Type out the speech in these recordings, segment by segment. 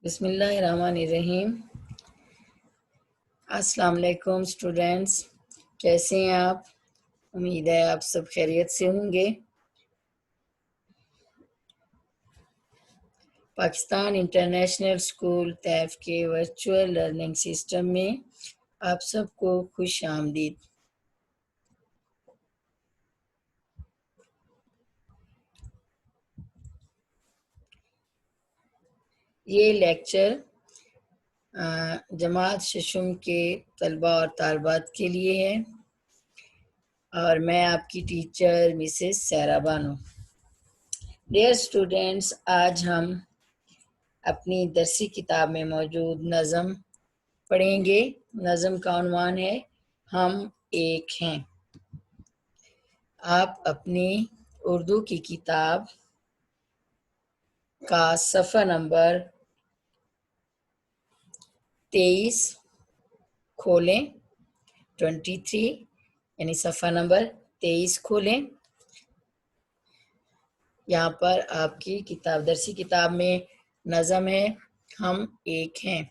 بسم اللہ الرحمن الرحیم۔ السلام علیکم اسٹوڈینٹس، کیسے ہیں آپ؟ امید ہے آپ سب خیریت سے ہوں گے۔ پاکستان انٹرنیشنل اسکول طیف کے ورچوئل لرننگ سسٹم میں آپ سب کو خوش آمدید۔ یہ لیکچر جماعت ششم کے طلباء اور طالبات کے لیے ہے اور میں آپ کی ٹیچر مسز سیرا بانو۔ ڈیئر اسٹوڈینٹس، آج ہم اپنی درسی کتاب میں موجود نظم پڑھیں گے۔ نظم کا عنوان ہے ہم ایک ہیں۔ آپ اپنی اردو کی کتاب کا صفحہ نمبر 23 کھولیں، 23 یعنی صفحہ نمبر 23 کھولیں۔ یہاں پر آپ کی کتاب درسی کتاب میں نظم ہے ہم ایک ہیں۔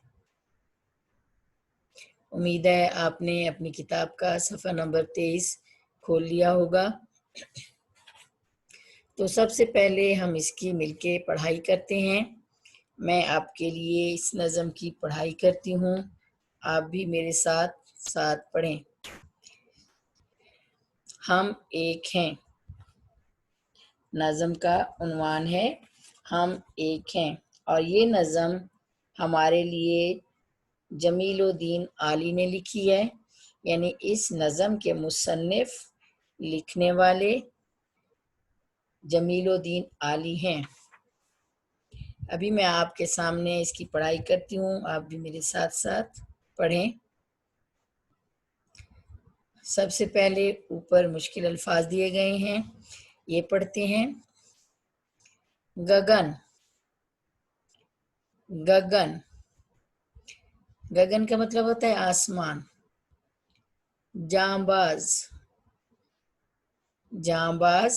امید ہے آپ نے اپنی کتاب کا صفحہ نمبر 23 کھول لیا ہوگا۔ تو سب سے پہلے ہم اس کی مل کے پڑھائی کرتے ہیں۔ میں آپ کے لیے اس نظم کی پڑھائی کرتی ہوں، آپ بھی میرے ساتھ ساتھ پڑھیں۔ ہم ایک ہیں۔ نظم کا عنوان ہے ہم ایک ہیں، اور یہ نظم ہمارے لیے جمیل الدین عالی نے لکھی ہے، یعنی اس نظم کے مصنف لکھنے والے جمیل الدین عالی ہیں۔ ابھی میں آپ کے سامنے اس کی پڑھائی کرتی ہوں، آپ بھی میرے ساتھ ساتھ پڑھیں۔ سب سے پہلے اوپر مشکل الفاظ دیے گئے ہیں، یہ پڑھتے ہیں۔ گگن، گگن، گگن کا مطلب ہوتا ہے آسمان۔ جانباز، جانباز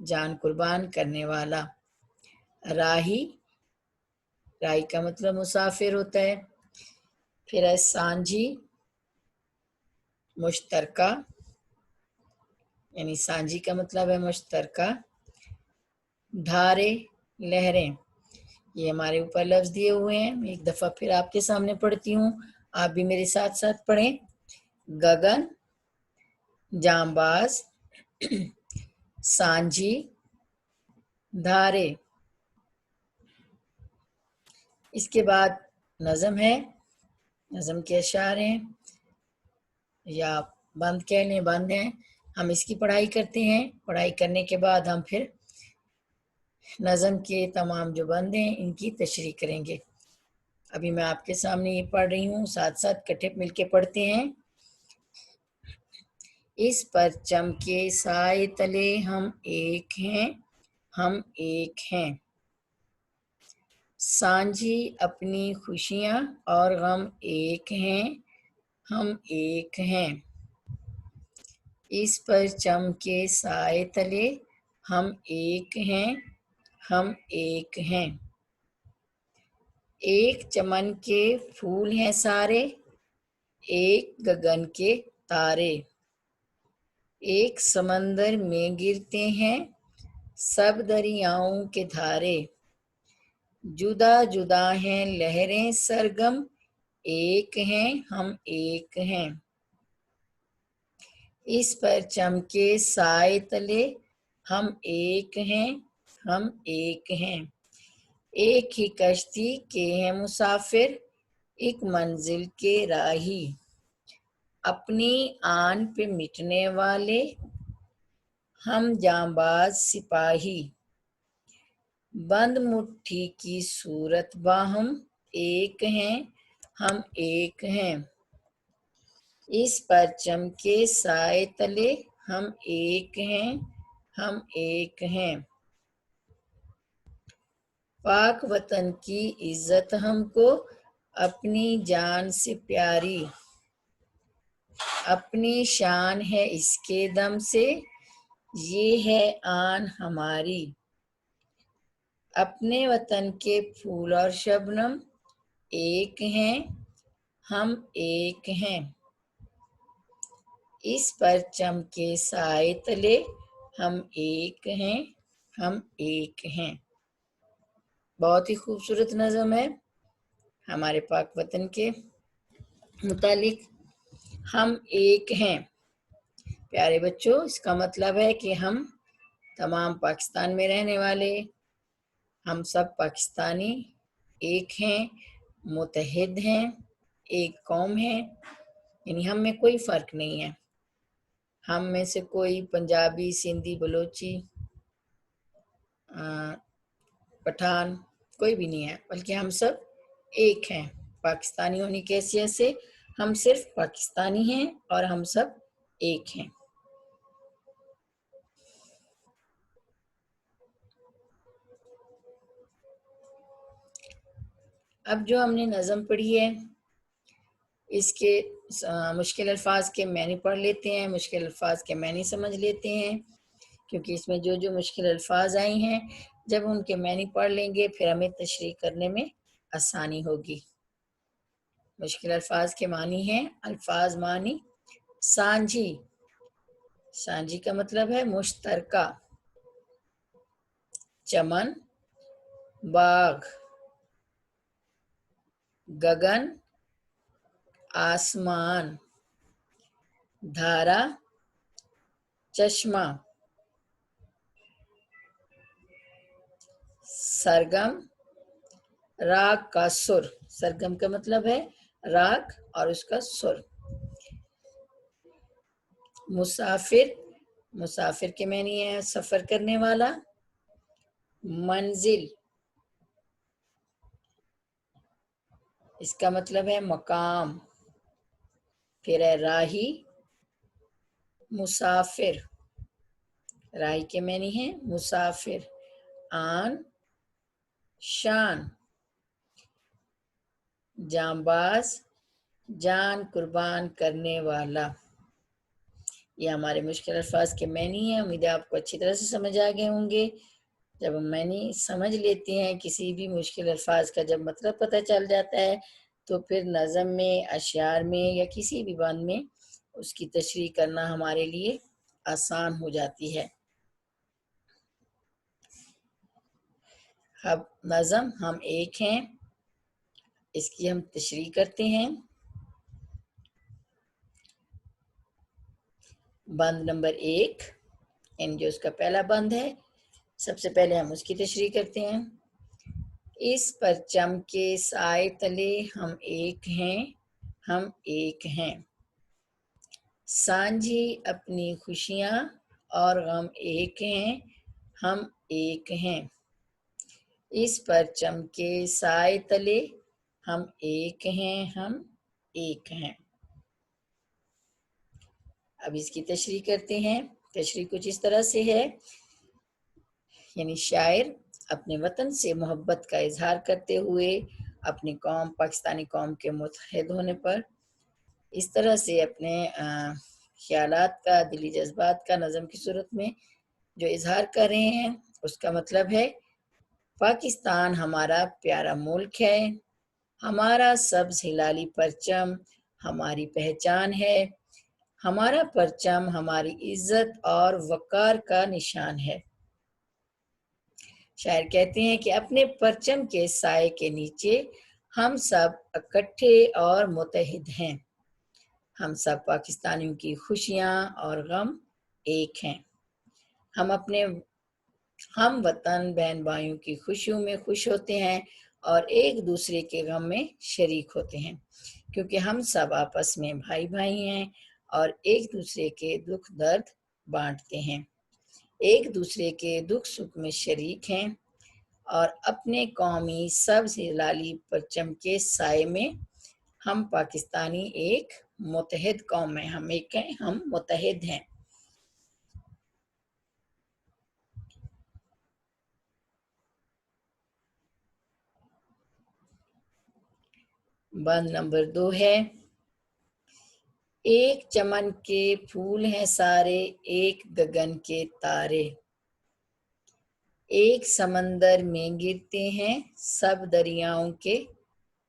جان قربان کرنے والا۔ راہی، راہی کا مطلب مسافر ہوتا ہے۔ پھر ہے سانجھی، مشترکہ، یعنی سانجھی کا مطلب ہے مشترکہ۔ دھارے، لہریں، یہ ہمارے اوپر لفظ دیے ہوئے ہیں، ایک دفعہ پھر آپ کے سامنے پڑھتی ہوں، آپ بھی میرے ساتھ ساتھ پڑھیں۔ گگن، جانباز، سانجھی، دھارے۔ اس کے بعد نظم ہے، نظم کے اشعار ہیں، یا بند کہہ لیں، بند ہیں۔ ہم اس کی پڑھائی کرتے ہیں، پڑھائی کرنے کے بعد ہم پھر نظم کے تمام جو بند ہیں ان کی تشریح کریں گے۔ ابھی میں آپ کے سامنے یہ پڑھ رہی ہوں، ساتھ ساتھ اکٹھے مل کے پڑھتے ہیں۔ اس پرچم کے سائے تلے ہم ایک ہیں، ہم ایک ہیں۔ سانجھی اپنی خوشیاں اور غم ایک ہیں، ہم ایک ہیں۔ اس پرچم کے سائے تلے ہم ایک ہیں، ہم ایک ہیں۔ ایک چمن کے پھول ہیں سارے، ایک گگن کے تارے۔ ایک سمندر میں گرتے ہیں سب دریاؤں کے دھارے۔ جدا جدا ہیں لہریں سرگم، ایک ہیں ہم ایک ہیں۔ اس پرچم کے سائے تلے ہم ایک ہیں، ہم ایک ہیں۔ ایک ہی کشتی کے ہیں مسافر، ایک منزل کے راہی۔ اپنی آن پہ مٹنے والے، ہم جانباز سپاہی۔ بند مٹھی کی صورت باہم، ایک ہیں ہم ایک ہیں۔ اس پرچم کے سائے تلے ہم ایک ہیں، ہم ایک ہیں۔ پاک وطن کی عزت ہم کو اپنی جان سے پیاری۔ اپنی شان ہے اس کے دم سے، یہ ہے آن ہماری۔ اپنے وطن کے پھول اور شبنم، ایک ہیں، ہم ایک ہیں، اس پرچم کے سائے تلے ہم ایک ہیں، ہم ایک ہیں۔ بہت ہی خوبصورت نظم ہے ہمارے پاک وطن کے متعلق۔ ہم ایک ہیں، پیارے بچوں، اس کا مطلب ہے کہ ہم تمام پاکستان میں رہنے والے، ہم سب پاکستانی ایک ہیں، متحد ہیں، ایک قوم ہے، یعنی ہم میں کوئی فرق نہیں ہے۔ ہم میں سے کوئی پنجابی، سندھی، بلوچی، پٹھان کوئی بھی نہیں ہے، بلکہ ہم سب ایک ہیں۔ پاکستانی ہونے کی حیثیت سے ہم صرف پاکستانی ہیں اور ہم سب ایک ہیں۔ اب جو ہم نے نظم پڑھی ہے، اس کے مشکل الفاظ کے معنی پڑھ لیتے ہیں، مشکل الفاظ کے معنی سمجھ لیتے ہیں، کیونکہ اس میں جو مشکل الفاظ آئی ہیں جب ان کے معنی پڑھ لیں گے پھر ہمیں تشریح کرنے میں آسانی ہوگی۔ مشکل الفاظ کے معنی ہیں، الفاظ معنی: سانجھی، سانجھی کا مطلب ہے مشترکہ، چمن، باغ، گگن، آسمان، دھارا، چشمہ، سرگم، راگ کا سر، سرگم کا مطلب ہے راگ اور اس کا سر۔ مسافر، مسافر کے معنی ہے سفر کرنے والا۔ منزل، اس کا مطلب ہے مقام۔ پھر ہے راہی، مسافر، راہی کے معنی ہے مسافر۔ آن، شان، جانباز، جان قربان کرنے والا۔ یہ ہمارے مشکل الفاظ کے معنی ہیں، امید ہے آپ کو اچھی طرح سے سمجھ آ گئے ہوں گے۔ جب ہم معنی سمجھ لیتے ہیں کسی بھی مشکل الفاظ کا، جب مطلب پتہ چل جاتا ہے تو پھر نظم میں، اشعار میں یا کسی بھی بند میں اس کی تشریح کرنا ہمارے لیے آسان ہو جاتی ہے۔ اب نظم ہم ایک ہیں، اس کی ہم تشریح کرتے ہیں۔ بند نمبر 1، یعنی جو اس کا پہلا بند ہے، سب سے پہلے ہم اس کی تشریح کرتے ہیں۔ اس پرچم کے سائے تلے ہم ایک ہیں، ہم ایک ہیں، سانجھی اپنی خوشیاں اور غم ایک ہیں، ہم ایک ہیں، اس پرچم کے سائے تلے ہم ایک ہیں، ہم ایک ہیں۔ اب اس کی تشریح کرتے ہیں۔ تشریح کچھ اس طرح سے ہے، یعنی شاعر اپنے وطن سے محبت کا اظہار کرتے ہوئے اپنی قوم، پاکستانی قوم کے متحد ہونے پر اس طرح سے اپنے خیالات کا، دلی جذبات کا نظم کی صورت میں جو اظہار کر رہے ہیں، اس کا مطلب ہے پاکستان ہمارا پیارا ملک ہے، ہمارا سبز ہلالی پرچم ہماری پہچان ہے، ہمارا پرچم ہماری عزت اور وقار کا نشان ہے۔ شاعر کہتے ہیں کہ اپنے پرچم کے سائے کے نیچے ہم سب اکٹھے اور متحد ہیں، ہم سب پاکستانیوں کی خوشیاں اور غم ایک ہیں، ہم اپنے ہم وطن بہن بھائیوں کی خوشیوں میں خوش ہوتے ہیں اور ایک دوسرے کے غم میں شریک ہوتے ہیں، کیونکہ ہم سب آپس میں بھائی بھائی ہیں اور ایک دوسرے کے دکھ درد بانٹتے ہیں، ایک دوسرے کے دکھ سکھ میں شریک ہیں، اور اپنے قومی سبز ہلالی پرچم کے سائے میں ہم پاکستانی ایک متحد قوم ہیں، ہم ایک ہیں، ہم متحد ہیں۔ بند نمبر 2 ہے، ایک چمن کے پھول ہیں سارے، ایک گگن کے تارے، ایک سمندر میں گرتے ہیں سب دریاؤں کے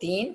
3।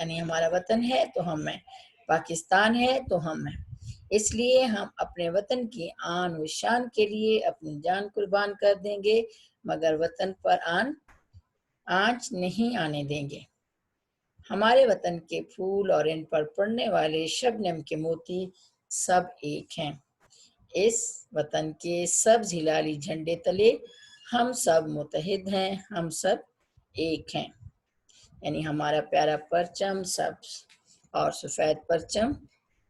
یعنی ہمارا وطن ہے تو ہم ہیں، پاکستان ہے تو ہم ہیں، اس لیے ہم اپنے وطن کی آن و شان کے لیے اپنی جان قربان کر دیں گے، مگر وطن پر آنچ نہیں آنے دیں گے۔ ہمارے وطن کے پھول اور ان پر پڑنے والے شبنم کے موتی سب ایک ہیں۔ اس وطن کے سبز ہلالی جھنڈے تلے ہم سب متحد ہیں، ہم سب ایک ہیں۔ یعنی ہمارا پیارا پرچم سبز اور سفید پرچم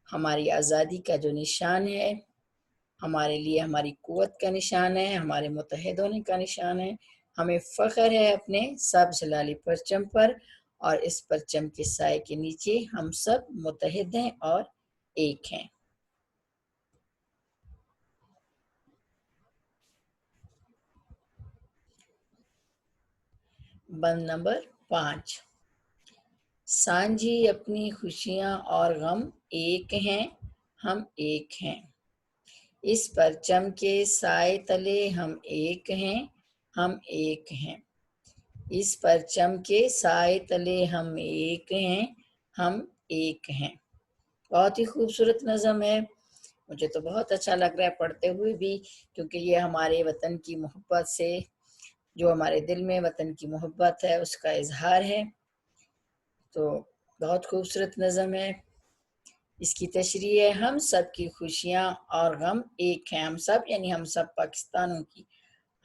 ہماری آزادی کا جو نشان ہے، ہمارے لیے ہماری قوت کا نشان ہے، ہمارے متحد ہونے کا نشان ہے۔ ہمیں فخر ہے اپنے سبز ہلالی پرچم پر، اور اس پرچم کے سائے کے نیچے ہم سب متحد ہیں اور ایک ہیں۔ بند نمبر 5، سانجھی اپنی خوشیاں اور غم ایک ہیں، ہم ایک ہیں۔ اس پرچم کے سائے تلے ہم ایک ہیں، ہم ایک ہیں۔ اس پرچم کے سائے تلے ہم ایک ہیں، ہم ایک ہیں۔ بہت ہی خوبصورت نظم ہے، مجھے تو بہت اچھا لگ رہا ہے پڑھتے ہوئے بھی، کیونکہ یہ ہمارے وطن کی محبت سے، جو ہمارے دل میں وطن کی محبت ہے اس کا اظہار ہے۔ تو بہت خوبصورت نظم ہے۔ اس کی تشریح ہے، ہم سب کی خوشیاں اور غم ایک ہیں۔ ہم سب یعنی ہم سب پاکستانوں کی،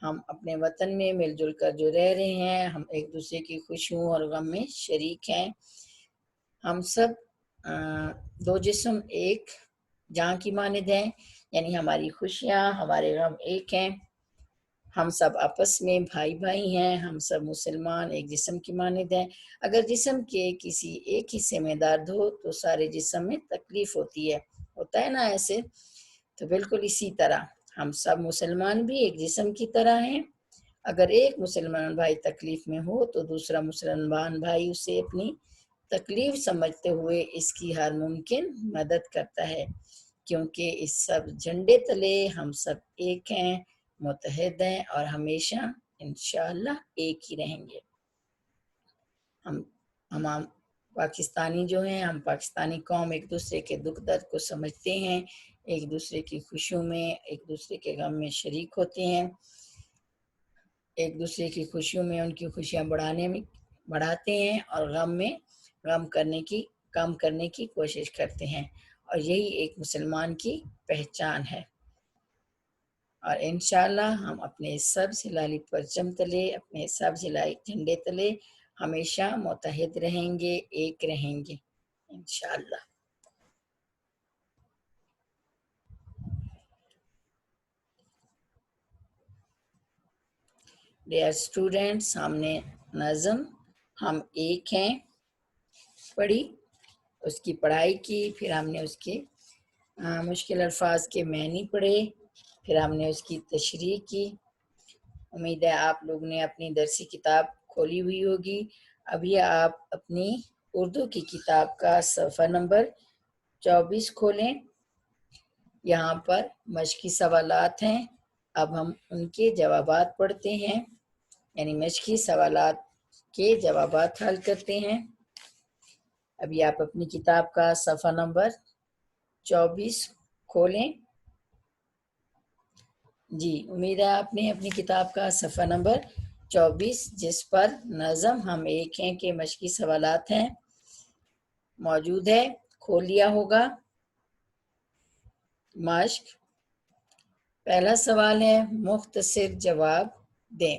ہم اپنے وطن میں مل جل کر جو رہ رہے ہیں، ہم ایک دوسرے کی خوشیوں اور غم میں شریک ہیں۔ ہم سب دو جسم ایک جان کی مانند ہیں، یعنی ہماری خوشیاں ہمارے غم ایک ہیں۔ ہم سب آپس میں بھائی بھائی ہیں، ہم سب مسلمان ایک جسم کی مانند ہیں۔ اگر جسم کے کسی ایک حصے میں درد ہو تو سارے جسم میں تکلیف ہوتی ہے، ہوتا ہے نا ایسے؟ تو بالکل اسی طرح ہم سب مسلمان بھی ایک جسم کی طرح ہیں۔ اگر ایک مسلمان بھائی تکلیف میں ہو تو دوسرا مسلمان بھائی اسے اپنی تکلیف سمجھتے ہوئے اس کی ہر ممکن مدد کرتا ہے، کیونکہ اس سب جھنڈے تلے ہم سب ایک ہیں، متحد ہیں اور ہمیشہ انشاءاللہ ایک ہی رہیں گے۔ ہم پاکستانی جو ہیں، ہم پاکستانی قوم ایک دوسرے کے دکھ درد کو سمجھتے ہیں، ایک دوسرے کی خوشیوں میں ایک دوسرے کے غم میں شریک ہوتے ہیں، ایک دوسرے کی خوشیوں میں ان کی خوشیاں بڑھاتے ہیں، اور غم میں کم کرنے کی کوشش کرتے ہیں، اور یہی ایک مسلمان کی پہچان ہے۔ اور انشاءاللہ ہم اپنے سبز ہلالی پرچم تلے، اپنے سبز ہلالی جھنڈے تلے ہمیشہ متحد رہیں گے، ایک رہیں گے انشاءاللہ۔ ڈیئر اسٹوڈنٹس، ہم نے نظم ہم ایک ہیں پڑھی، اس کی پڑھائی کی، پھر ہم نے اس کے مشکل الفاظ کے معنی پڑھے، پھر ہم نے اس کی تشریح کی۔ امید ہے آپ لوگ نے اپنی درسی کتاب کھولی ہوئی ہوگی۔ ابھی آپ اپنی اردو کی کتاب کا صفحہ نمبر 24 کھولیں، یہاں پر مشقی سوالات ہیں، اب ہم ان کے جوابات پڑھتے ہیں، یعنی مشقی سوالات کے جوابات حل کرتے ہیں۔ ابھی آپ اپنی کتاب کا صفحہ نمبر 24 کھولیں۔ جی، امید ہے آپ نے اپنی کتاب کا صفحہ نمبر 24 جس پر نظم ہم ایک ہیں کے مشقی سوالات ہیں موجود ہے، کھول لیا ہوگا۔ مشق پہلا سوال ہے، مختصر جواب دیں۔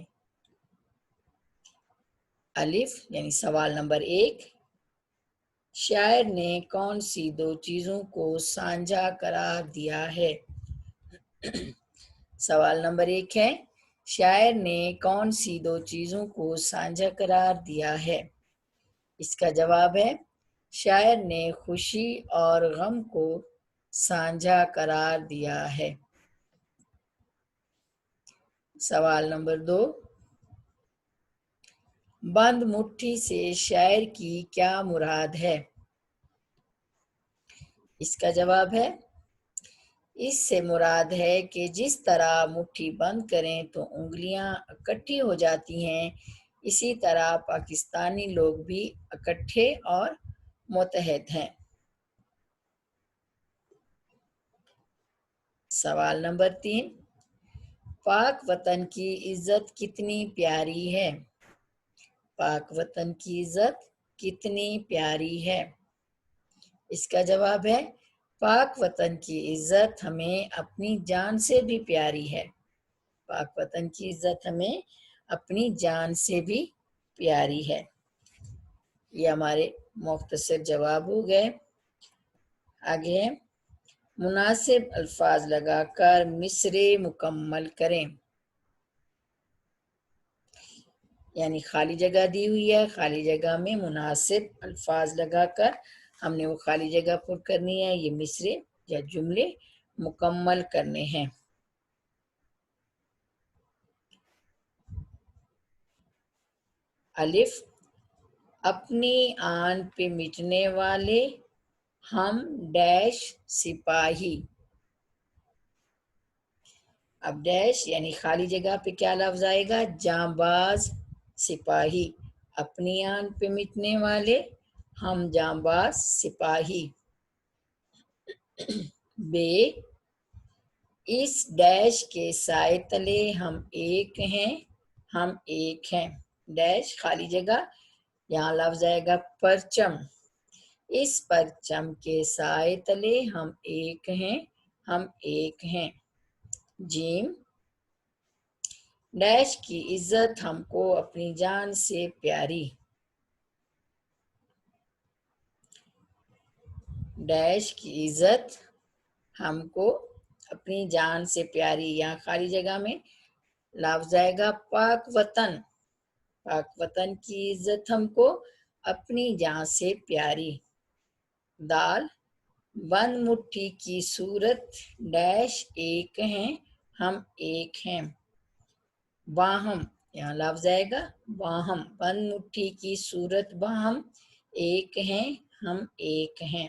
الف یعنی سوال نمبر 1، شاعر نے کون سی دو چیزوں کو سانجھا قرار دیا ہے؟ سوال نمبر 1 ہے، شاعر نے کون سی دو چیزوں کو سانجھا قرار دیا ہے؟ اس کا جواب ہے، شاعر نے خوشی اور غم کو سانجھا قرار دیا ہے۔ سوال نمبر 2، بند مٹھی سے شاعر کی کیا مراد ہے؟ اس کا جواب ہے، اس سے مراد ہے کہ جس طرح مٹھی بند کریں تو انگلیاں اکٹھی ہو جاتی ہیں، اسی طرح پاکستانی لوگ بھی اکٹھے اور متحد ہیں۔ سوال نمبر 3، پاک وطن کی عزت کتنی پیاری ہے؟ پاک وطن کی عزت کتنی پیاری ہے؟ اس کا جواب ہے پاک وطن کی عزت ہمیں اپنی جان سے بھی پیاری ہے۔ پاک وطن کی عزت ہمیں اپنی جان سے بھی پیاری ہے۔ یہ ہمارے مختصر جواب ہو گئے۔ آگے مناسب الفاظ لگا کر مصرعے مکمل کریں، یعنی خالی جگہ دی ہوئی ہے، خالی جگہ میں مناسب الفاظ لگا کر ہم نے وہ خالی جگہ پر کرنی ہے، یہ مصرعے یا جملے مکمل کرنے ہیں۔ الف، اپنی آن پہ مٹنے والے ہم ڈیش سپاہی۔ اب ڈیش یعنی خالی جگہ پہ کیا لفظ آئے گا؟ جانباز سپاہی۔ اپنی آن پہ مٹنے والے ہم جانباز سپاہی۔ بے، اس ڈیش کے سائے تلے ہم ایک ہیں، ہم ایک ہیں۔ ڈیش خالی جگہ، یہاں لفظ آئے گا پرچم۔ اس پرچم کے سائے تلے ہم ایک ہیں، ہم ایک ہیں۔ جیم، ڈیش کی عزت ہم کو اپنی جان سے پیاری۔ ڈیش کی عزت ہم کو اپنی جان سے پیاری، یہاں خالی جگہ میں لفظ آئے گا پاک وطن۔ پاک وطن کی عزت ہم کو اپنی جان سے پیاری۔ دال، بند مٹھی کی صورت ڈیش ایک ہیں، ہم ایک ہیں۔ باہم، یہاں لفظ آئے گا باہم، بند مٹھی کی صورت باہم ایک ہیں، ہم ایک ہیں۔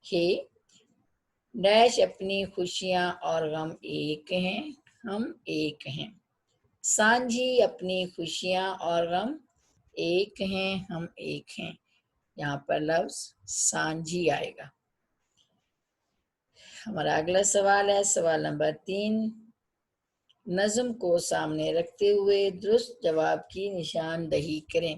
ہے، ڈیش اپنی خوشیاں اور غم ایک ہیں، ہم ایک ہیں۔ سانجھی، اپنی خوشیاں اور غم ایک ہیں، ہم ایک ہیں۔ یہاں پر لفظ سانجھی آئے گا۔ ہمارا اگلا سوال ہے سوال نمبر 3، نظم کو سامنے رکھتے ہوئے درست جواب کی نشاندہی کریں۔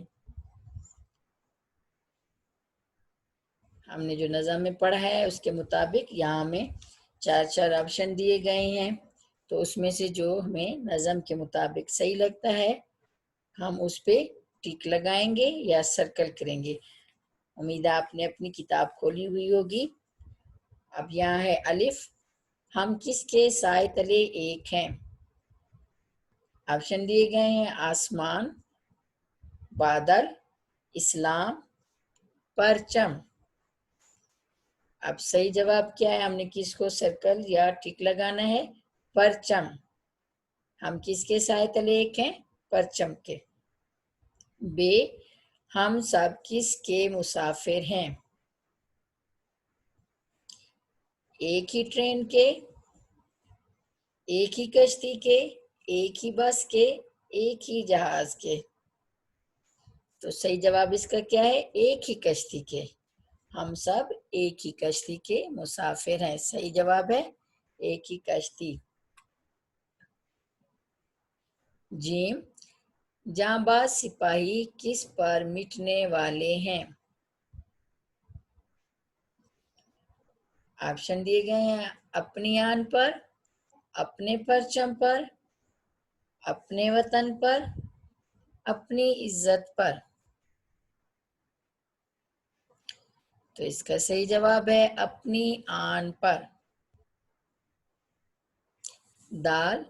ہم نے جو نظم میں پڑھا ہے اس کے مطابق یہاں ہمیں 4 آپشن دیے گئے ہیں، تو اس میں سے جو ہمیں نظم کے مطابق صحیح لگتا ہے ہم اس پہ ٹک لگائیں گے یا سرکل کریں گے۔ امید ہے آپ نے اپنی کتاب کھولی ہوئی ہوگی۔ اب یہاں ہے الف، ہم کس کے سائے تلے ایک ہیں؟ آپشن دیے گئے ہیں آسمان، بادل، اسلام، پرچم۔ اب صحیح جواب کیا ہے؟ ہم نے کس کو سرکل یا ٹک لگانا ہے؟ پرچم۔ ہم کس کے سائے تلے ایک ہیں؟ پرچم کے۔ بے، ہم سب کس کے مسافر ہیں؟ ایک ہی ٹرین کے، ایک ہی کشتی کے، ایک ہی بس کے، ایک ہی جہاز کے۔ تو صحیح جواب اس کا کیا ہے؟ ایک ہی کشتی کے۔ ہم سب ایک ہی کشتی کے مسافر ہیں۔ صحیح جواب ہے ایک ہی کشتی۔ جیم، جانباز سپاہی کس پر مٹنے والے ہیں؟ آپشن دیے گئے ہیں اپنی آن پر، اپنے پرچم پر، اپنے وطن پر، اپنی عزت پر۔ تو اس کا صحیح جواب ہے اپنی آن پر۔ دال،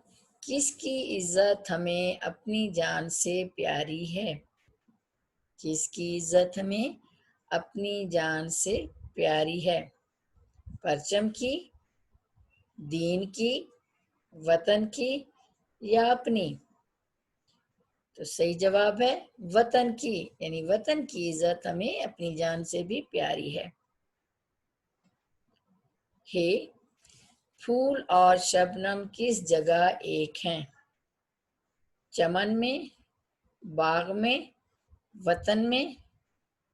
کس کی عزت ہمیں اپنی جان سے پیاری ہے؟ کس کی عزت ہمیں اپنی جان سے پیاری ہے؟ پرچم کی، دین کی، وطن کی یا اپنی؟ تو صحیح جواب ہے وطن کی، یعنی وطن کی عزت ہمیں اپنی جان سے بھی پیاری ہے۔ ہے، پھول اور شبنم کس جگہ ایک ہیں؟ چمن میں، باغ میں، وطن میں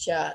4।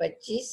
25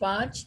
5,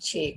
6,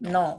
9।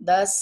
10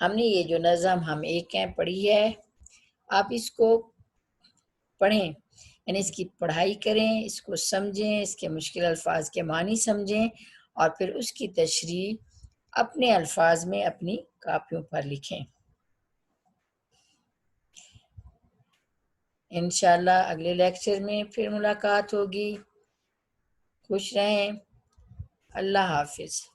ہم نے یہ جو نظم ہم ایک ہیں پڑھی ہے، آپ اس کو پڑھیں، یعنی اس کی پڑھائی کریں، اس کو سمجھیں، اس کے مشکل الفاظ کے معنی سمجھیں، اور پھر اس کی تشریح اپنے الفاظ میں اپنی کاپیوں پر لکھیں۔ انشاءاللہ اگلے لیکچر میں پھر ملاقات ہوگی۔ خوش رہیں۔ اللہ حافظ۔